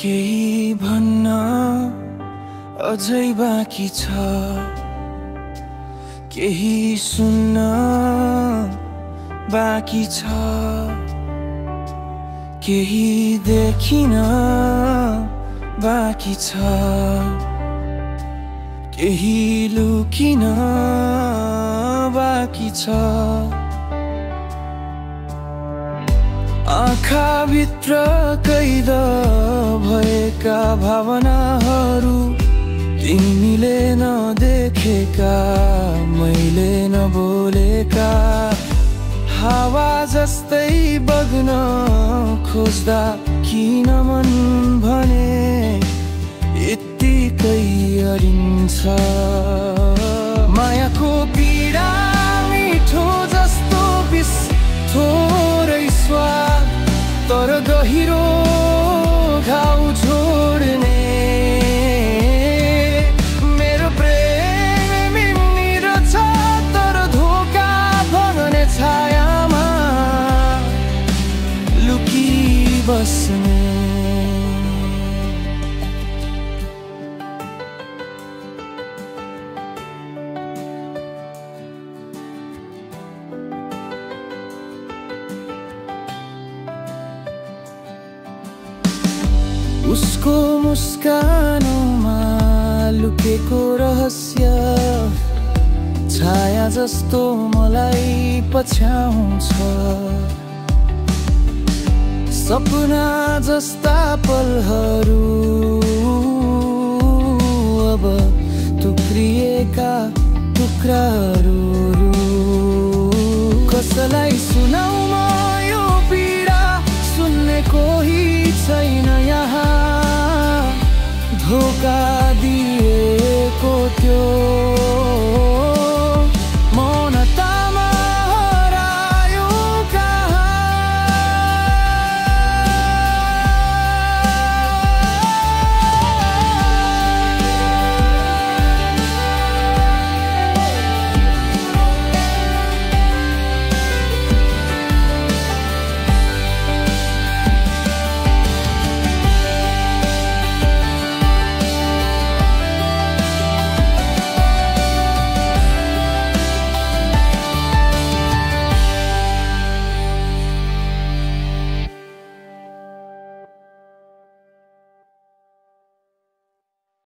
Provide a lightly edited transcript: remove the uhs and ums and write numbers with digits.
केही भन्न अझै बाँकी छ, केही सुन्न बाँकी छ, केही देखिन बाँकी छ, केही लुकिन बाँकी छ। आँखाभित्र कैद भएका भावनाहरू, तिमीले नदेखेका मैले नबोलेका, हावा जस्तै बग्न खोज्दा किन मन भने यत्तिकै अडिन्छ। मायाको पीडा मिठो जस्तो विष, थोरै स्वाद तर गहिरो घाउ छोड्ने। मेरो प्रेम मिमिर छ तर धोका भग्ने छायामा लुकी बस्ने। उसको मुस्कानमा लुकेको रहस्य, छाया जस्तो मलाई पछ्याउँछ। सपना जस्ता पलहरू अब टुक्रिएका टुक्राहरू। कसलाई सुनाऊ म यो पीडा, सुन्ने कोही छैन यहाँ। धोका दिएको त्यो